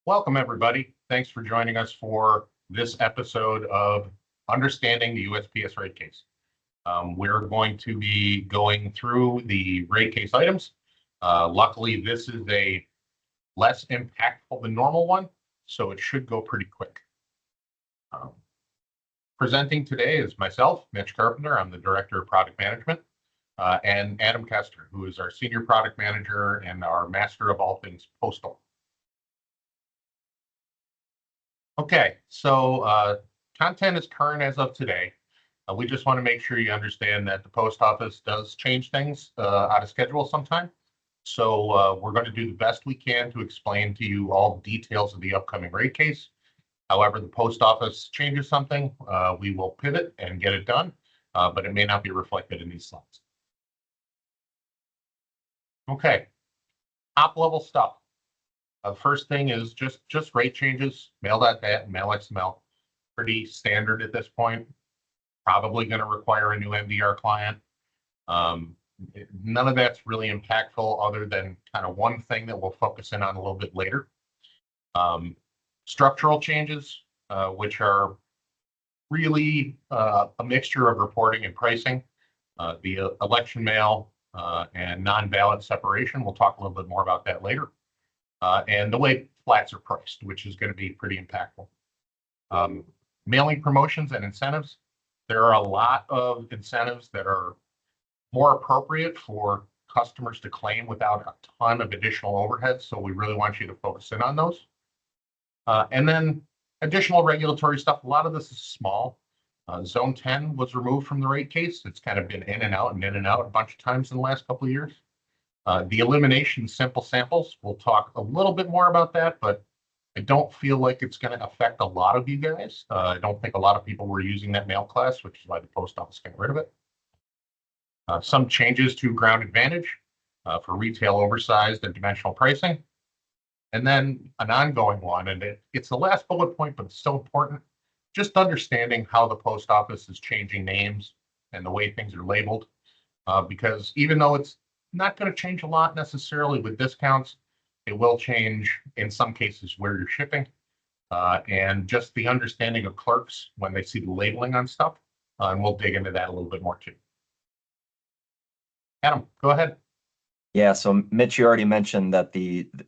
Welcome, everybody. Thanks for joining us for this episode of Understanding the USPS Rate Case. We're going to be going through the rate case items. Luckily, this is a less impactful than normal one, so it should go pretty quick. Presenting today is myself, Mitch Carpenter. I'm the Director of Product Management, and Adam Koester, who is our Senior Product Manager and our Master of all things postal. Okay, so content is current as of today. We just want to make sure you understand that the post office does change things out of schedule sometime. So we're going to do the best we can to explain to you all the details of the upcoming rate case. However, the post office changes something, we will pivot and get it done, but it may not be reflected in these slides. Okay, top level stuff. First thing is just rate changes, mail.dat, mail XML. Pretty standard at this point. Probably going to require a new MDR client. None of that's really impactful other than kind of one thing that we'll focus in on a little bit later. Structural changes, which are really a mixture of reporting and pricing. The election mail and non-ballot separation, we'll talk a little bit more about that later. And the way flats are priced, which is going to be pretty impactful. Mailing promotions and incentives. There are a lot of incentives that are more appropriate for customers to claim without a ton of additional overhead. So we really want you to focus in on those. And then additional regulatory stuff. A lot of this is small. Zone 10 was removed from the rate case. It's kind of been in and out a bunch of times in the last couple of years. The elimination simple samples, we'll talk a little bit more about that, but I don't feel like it's going to affect a lot of you guys. I don't think a lot of people were using that mail class, which is why the post office got rid of it. Some changes to ground advantage for retail oversized and dimensional pricing. And then an ongoing one, and it's the last bullet point, but it's still important. Just understanding how the post office is changing names and the way things are labeled. Because even though it's not going to change a lot necessarily with discounts, it will change in some cases where you're shipping, and just the understanding of clerks when they see the labeling on stuff. And we'll dig into that a little bit more too. Adam, go ahead. Yeah, so Mitch, you already mentioned that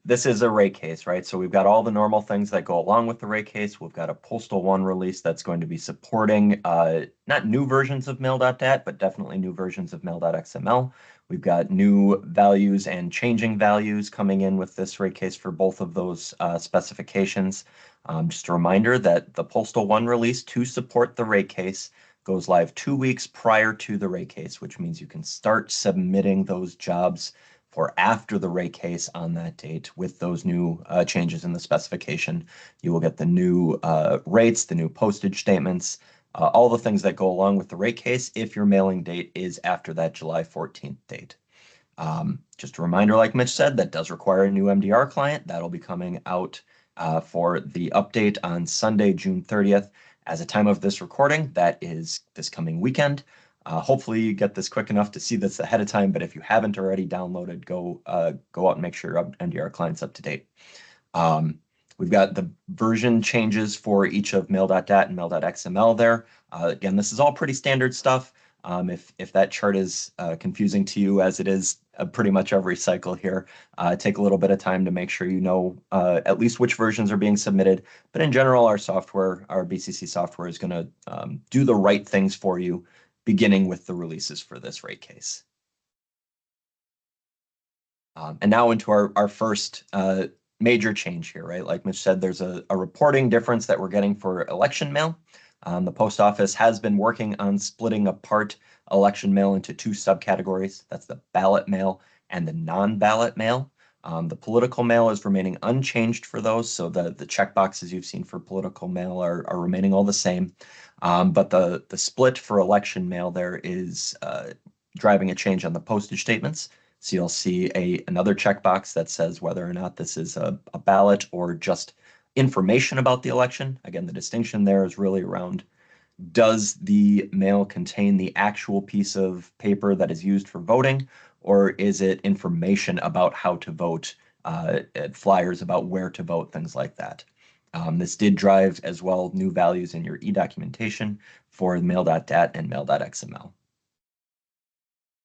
this is a rate case, right? So we've got all the normal things that go along with the rate case. We've got a PostalOne release that's going to be supporting not new versions of mail.dat, but definitely new versions of mail.xml. We've got new values and changing values coming in with this rate case for both of those specifications. Just a reminder that the PostalOne release to support the rate case goes live 2 weeks prior to the rate case, which means you can start submitting those jobs for after the rate case on that date with those new changes in the specification. You will get the new rates, the new postage statements, all the things that go along with the rate case if your mailing date is after that July 14th date. Just a reminder, like Mitch said, that does require a new MDR client. That'll be coming out for the update on Sunday, June 30th. As a time of this recording, that is this coming weekend. Hopefully you get this quick enough to see this ahead of time, but if you haven't already downloaded, go out and make sure your MDR client's up to date. We've got the version changes for each of mail.dat and mail.xml there. Again, this is all pretty standard stuff. If that chart is confusing to you, as it is pretty much every cycle here, take a little bit of time to make sure you know at least which versions are being submitted. But in general, our software, our BCC software, is going to do the right things for you, beginning with the releases for this rate case. And now into our first major change here, right? Like Mitch said, there's a reporting difference that we're getting for election mail. The post office has been working on splitting apart election mail into two subcategories. That's the ballot mail and the non-ballot mail. The political mail is remaining unchanged for those, so the checkboxes you've seen for political mail are remaining all the same. But the split for election mail there is driving a change on the postage statements. So you'll see another checkbox that says whether or not this is a ballot or just information about the election. Again, the distinction there is really around, does the mail contain the actual piece of paper that is used for voting, or is it information about how to vote flyers about where to vote, things like that. This did drive as well new values in your e-documentation for mail.dat and mail.xml.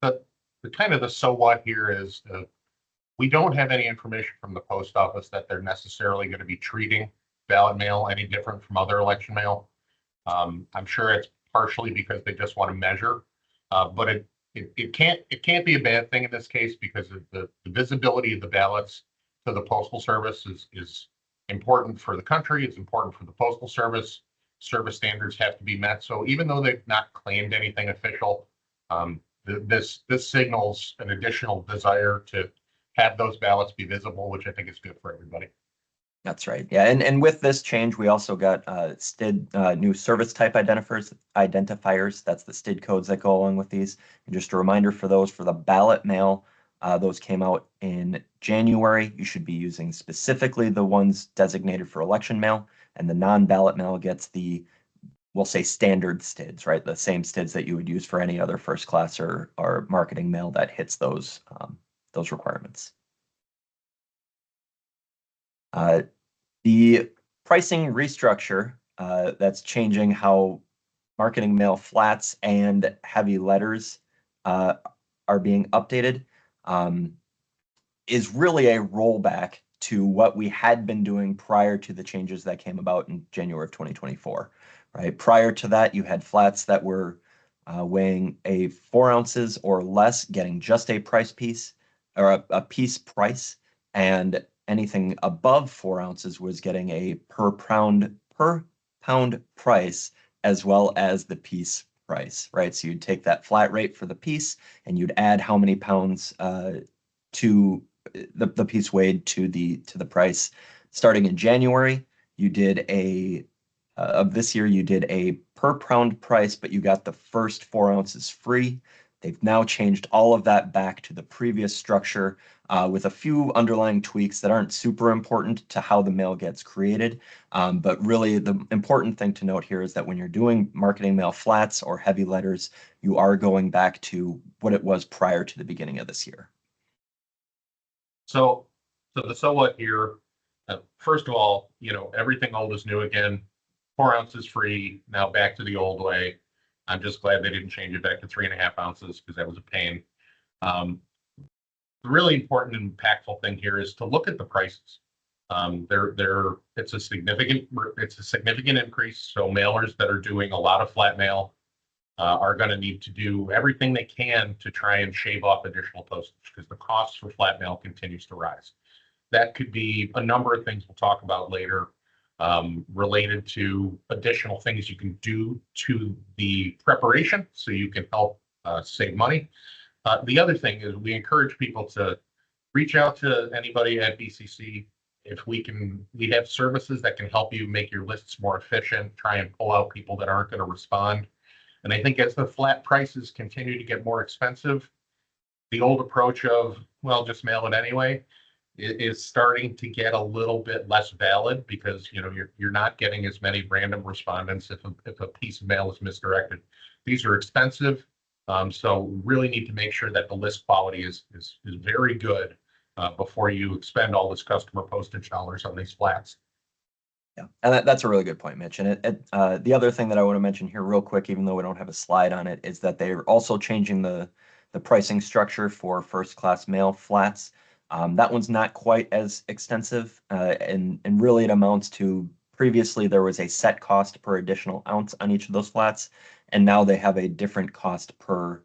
The kind of the so what here is we don't have any information from the post office that they're necessarily going to be treating ballot mail any different from other election mail. I'm sure it's partially because they just want to measure, but it can't be a bad thing in this case because of the visibility of the ballots to the Postal Service is important for the country. It's important for the Postal Service. Service standards have to be met. So even though they've not claimed anything official, this signals an additional desire to have those ballots be visible, which I think is good for everybody. That's right. Yeah, and with this change, we also got STID new service type identifiers. That's the STID codes that go along with these. And just a reminder for those for the ballot mail, those came out in January. You should be using specifically the ones designated for election mail, and the non-ballot mail gets the, we'll say, standard STIDs, right? The same STIDs that you would use for any other first class or marketing mail that hits those requirements. The pricing restructure that's changing how marketing mail flats and heavy letters are being updated is really a rollback to what we had been doing prior to the changes that came about in January of 2024, right? Prior to that, you had flats that were weighing 4 ounces or less, getting just a price piece or a piece price, and anything above 4 ounces was getting a per pound price as well as the piece price, right? So you'd take that flat rate for the piece and you'd add how many pounds to the piece weighed to the price. Starting in January, you did of this year, you did a per pound price, but you got the first 4 ounces free. They've now changed all of that back to the previous structure with a few underlying tweaks that aren't super important to how the mail gets created. But really, the important thing to note here is that when you're doing marketing mail flats or heavy letters, you are going back to what it was prior to the beginning of this year. So the so what here, first of all, everything old is new again. 4 ounces free, now back to the old way. I'm just glad they didn't change it back to 3.5 ounces because that was a pain. The really important and impactful thing here is to look at the prices. It's a significant increase. So mailers that are doing a lot of flat mail are going to need to do everything they can to try and shave off additional postage because the cost for flat mail continues to rise. That could be a number of things we'll talk about later. Related to additional things you can do to the preparation so you can help save money. The other thing is we encourage people to reach out to anybody at BCC. If we have services that can help you make your lists more efficient, try and pull out people that aren't going to respond. And I think as the flat prices continue to get more expensive, the old approach of, well, just mail it anyway, is starting to get a little bit less valid because you're not getting as many random respondents if a piece of mail is misdirected. These are expensive, so we really need to make sure that the list quality is very good before you expend all this customer postage dollars on these flats. Yeah, and that's a really good point, Mitch. And the other thing that I want to mention here real quick, even though we don't have a slide on it, is that they're also changing the pricing structure for first class mail flats. That one's not quite as extensive, and really it amounts to previously there was a set cost per additional ounce on each of those flats, and now they have a different cost per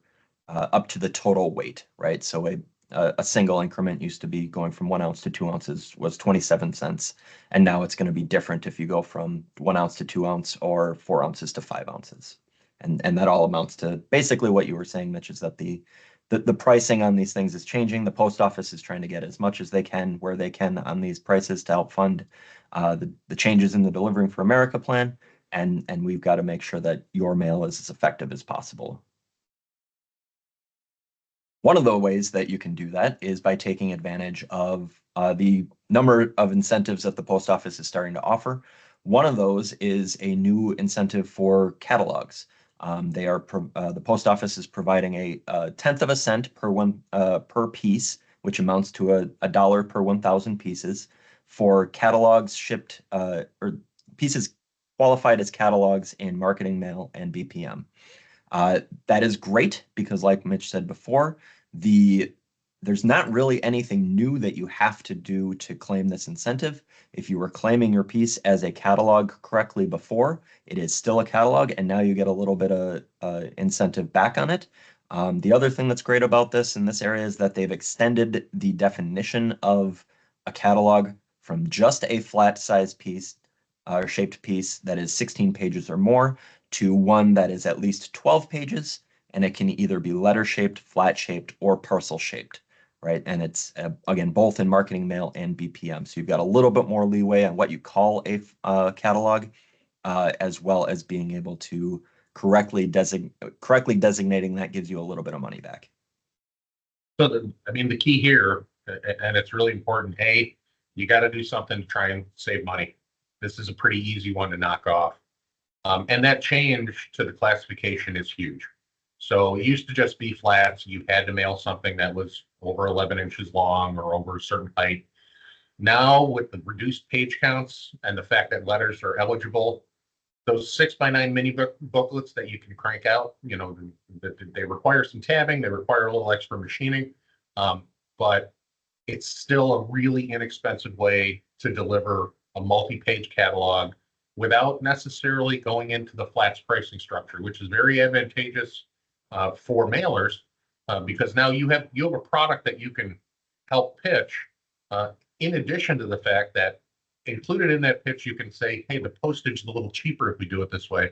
up to the total weight, right? So a single increment used to be going from 1 ounce to 2 ounces was 27 cents, and now it's going to be different if you go from 1 ounce to 2 ounce or 4 ounces to 5 ounces. And that all amounts to basically what you were saying, Mitch, is that the pricing on these things is changing. The post office is trying to get as much as they can where they can on these prices to help fund the changes in the Delivering for America plan. And we've got to make sure that your mail is as effective as possible. One of the ways that you can do that is by taking advantage of the number of incentives that the post office is starting to offer. One of those is a new incentive for catalogs. The post office is providing a 1/10 of a cent per piece which amounts to a dollar per 1,000 pieces for catalogs shipped or pieces qualified as catalogs in marketing mail and BPM. That is great because, like Mitch said before, there's not really anything new that you have to do to claim this incentive. If you were claiming your piece as a catalog correctly before, it is still a catalog, and now you get a little bit of incentive back on it. The other thing that's great about this in this area is that they've extended the definition of a catalog from just a flat size piece or shaped piece that is 16 pages or more to one that is at least 12 pages, and it can either be letter shaped, flat shaped, or parcel shaped, right? And it's, again, both in marketing mail and BPM. So you've got a little bit more leeway on what you call a catalog, as well as being able to correctly designating that gives you a little bit of money back. So, the key here, and it's really important, you got to do something to try and save money. This is a pretty easy one to knock off. And that change to the classification is huge. So it used to just be flats. You had to mail something that was over 11 inches long or over a certain height. Now, with the reduced page counts and the fact that letters are eligible, those 6x9 mini booklets that you can crank out, they require some tabbing, they require a little extra machining, but it's still a really inexpensive way to deliver a multi-page catalog without necessarily going into the flats pricing structure, which is very advantageous for mailers because now you have a product that you can help pitch. In addition to the fact that included in that pitch, you can say, hey, the postage is a little cheaper if we do it this way.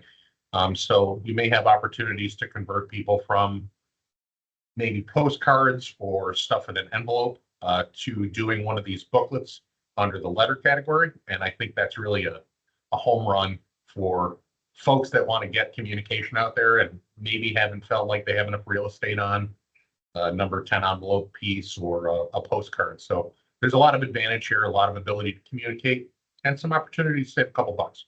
So you may have opportunities to convert people from maybe postcards or stuff in an envelope to doing one of these booklets under the letter category. And I think that's really a home run for folks that want to get communication out there and maybe haven't felt like they have enough real estate on a number 10 envelope piece or a postcard. So there's a lot of advantage here, a lot of ability to communicate, and some opportunity to save a couple bucks.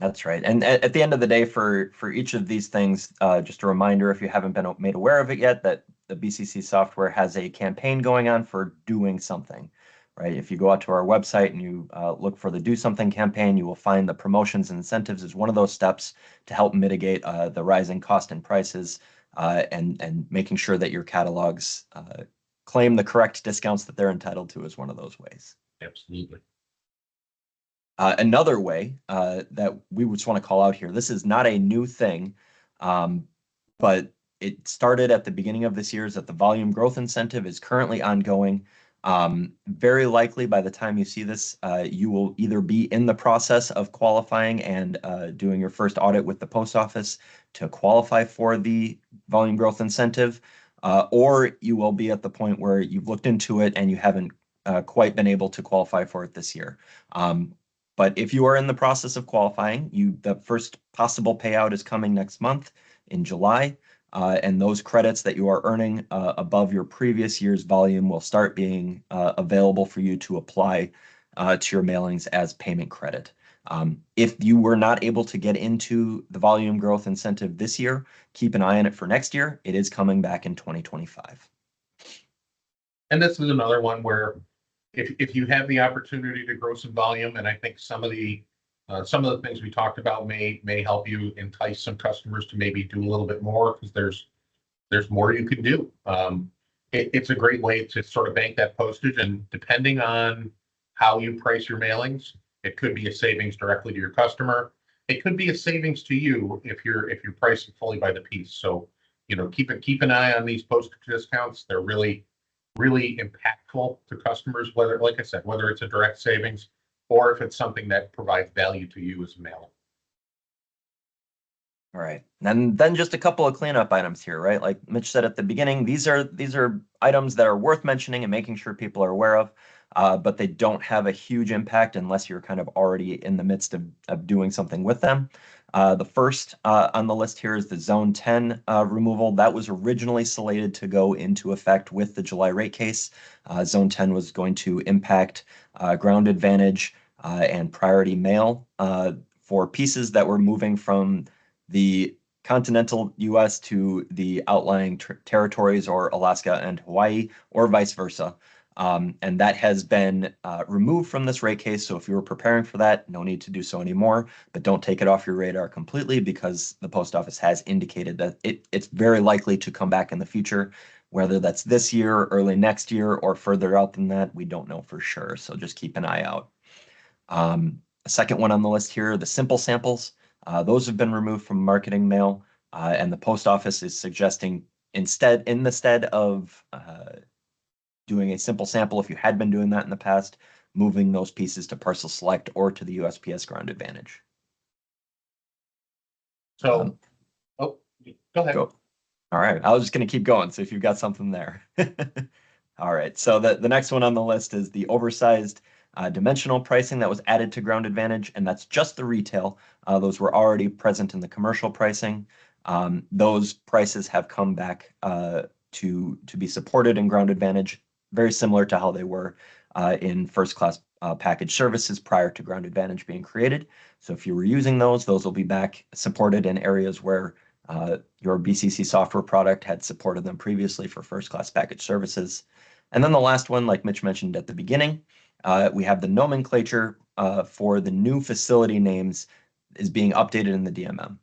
That's right. And at the end of the day, for each of these things, just a reminder, if you haven't been made aware of it yet, that the BCC software has a campaign going on for doing something, right? If you go out to our website and you look for the Do Something campaign, you will find the promotions and incentives as one of those steps to help mitigate the rising cost and prices and making sure that your catalogs claim the correct discounts that they're entitled to is one of those ways. Absolutely. Another way that we just want to call out here, this is not a new thing, but it started at the beginning of this year, is that the volume growth incentive is currently ongoing. Very likely by the time you see this, you will either be in the process of qualifying and doing your first audit with the post office to qualify for the volume growth incentive, or you will be at the point where you've looked into it and you haven't quite been able to qualify for it this year. But if you are in the process of qualifying, the first possible payout is coming next month in July. And those credits that you are earning above your previous year's volume will start being available for you to apply to your mailings as payment credit. If you were not able to get into the volume growth incentive this year, keep an eye on it for next year. It is coming back in 2025. And this is another one where if you have the opportunity to grow some volume, and I think some of the things we talked about may help you entice some customers to maybe do a little bit more because there's more you can do. It's a great way to sort of bank that postage, and depending on how you price your mailings, it could be a savings directly to your customer. It could be a savings to you if you're pricing fully by the piece. So keep an eye on these postage discounts. They're really impactful to customers, whether, like I said, whether it's a direct savings or if it's something that provides value to you as a mailer. All right, and then just a couple of cleanup items here, right? Like Mitch said at the beginning, these are items that are worth mentioning and making sure people are aware of, but they don't have a huge impact unless you're kind of already in the midst of doing something with them. The first on the list here is the Zone 10 removal. That was originally slated to go into effect with the July rate case. Zone 10 was going to impact ground advantage and priority mail for pieces that were moving from the continental U.S. to the outlying territories or Alaska and Hawaii, or vice versa. And that has been removed from this rate case. So if you were preparing for that, no need to do so anymore, but don't take it off your radar completely because the post office has indicated that it's very likely to come back in the future. Whether that's this year, early next year, or further out than that, we don't know for sure. So just keep an eye out. The second one on the list here, the simple samples. Those have been removed from marketing mail, and the post office is suggesting in the stead of doing a simple sample, if you had been doing that in the past, moving those pieces to Parcel Select or to the USPS Ground Advantage. So, oh, go ahead. Go. All right, I was just going to keep going. So if you've got something there. All right, so the next one on the list is the oversized dimensional pricing that was added to Ground Advantage, and that's just the retail. Those were already present in the commercial pricing. Those prices have come back to be supported in Ground Advantage, very similar to how they were in first class package services prior to Ground Advantage being created. So if you were using those will be back supported in areas where your BCC software product had supported them previously for first class package services. And then the last one, like Mitch mentioned at the beginning, we have the nomenclature for the new facility names is being updated in the DMM.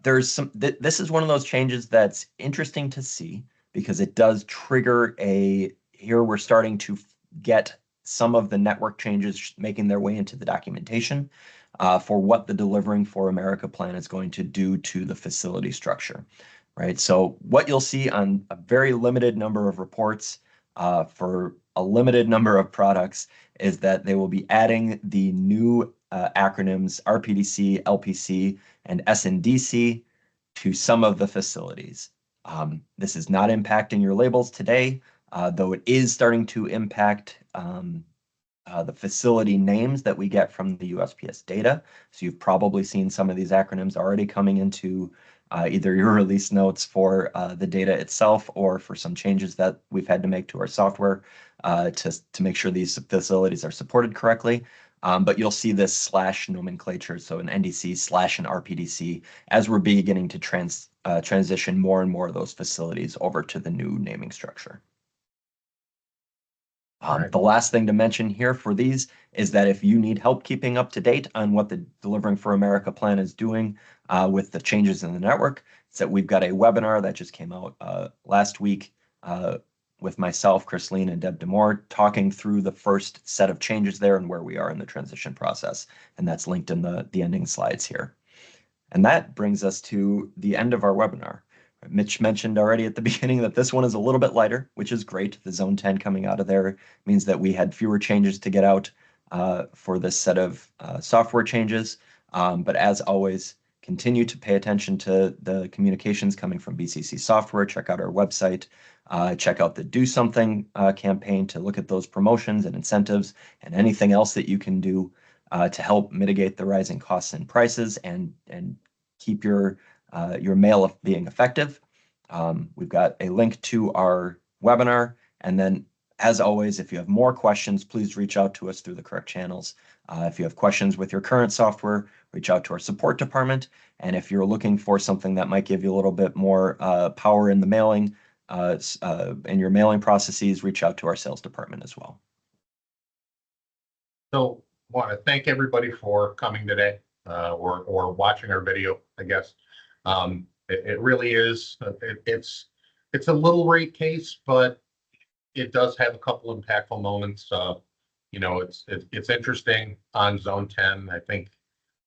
This is one of those changes that's interesting to see because it does trigger here we're starting to get some of the network changes making their way into the documentation for what the Delivering for America plan is going to do to the facility structure, right? So what you'll see on a very limited number of reports for a limited number of products is that they will be adding the new acronyms RPDC, LPC, and SNDC to some of the facilities. This is not impacting your labels today, though it is starting to impact the facility names that we get from the USPS data. So you've probably seen some of these acronyms already coming into either your release notes for the data itself or for some changes that we've had to make to our software to make sure these facilities are supported correctly. But you'll see this slash nomenclature, so an NDC slash an RPDC, as we're beginning to transition more and more of those facilities over to the new naming structure. The last thing to mention here for these is that if you need help keeping up to date on what the Delivering for America plan is doing with the changes in the network, it's that we've got a webinar that just came out last week with myself, Chris Lean, and Deb Demore talking through the first set of changes there and where we are in the transition process. And that's linked in the ending slides here. And that brings us to the end of our webinar. Mitch mentioned already at the beginning that this one is a little bit lighter, which is great. The Zone 10 coming out of there means that we had fewer changes to get out for this set of software changes. But as always, continue to pay attention to the communications coming from BCC Software. Check out our website. Check out the Do Something campaign to look at those promotions and incentives and anything else that you can do to help mitigate the rising costs and prices and keep your mail being effective. We've got a link to our webinar. And then, as always, if you have more questions, please reach out to us through the correct channels. If you have questions with your current software, reach out to our support department. And if you're looking for something that might give you a little bit more power in the mailing, in your mailing processes, reach out to our sales department as well. So I want to thank everybody for coming today or watching our video, I guess. It really is. It's a little rate case, but it does have a couple impactful moments. You know, it's interesting on Zone 10. I think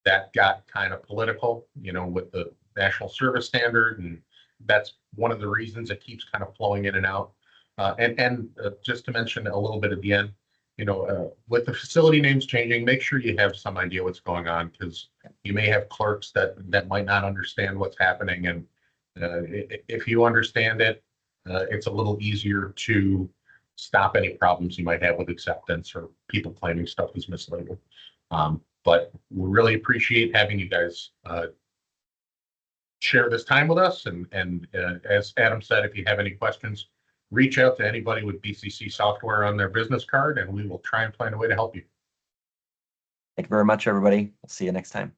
that got kind of political, you know, with the National Service Standard, and that's one of the reasons it keeps kind of flowing in and out. And just to mention a little bit at the end, you know, with the facility names changing, make sure you have some idea what's going on, because you may have clerks that might not understand what's happening. And if you understand it, it's a little easier to stop any problems you might have with acceptance or people claiming stuff is mislabeled. But we really appreciate having you guys share this time with us. And as Adam said, if you have any questions, reach out to anybody with BCC Software on their business card, and we will try and find a way to help you. Thank you very much, everybody. We'll see you next time.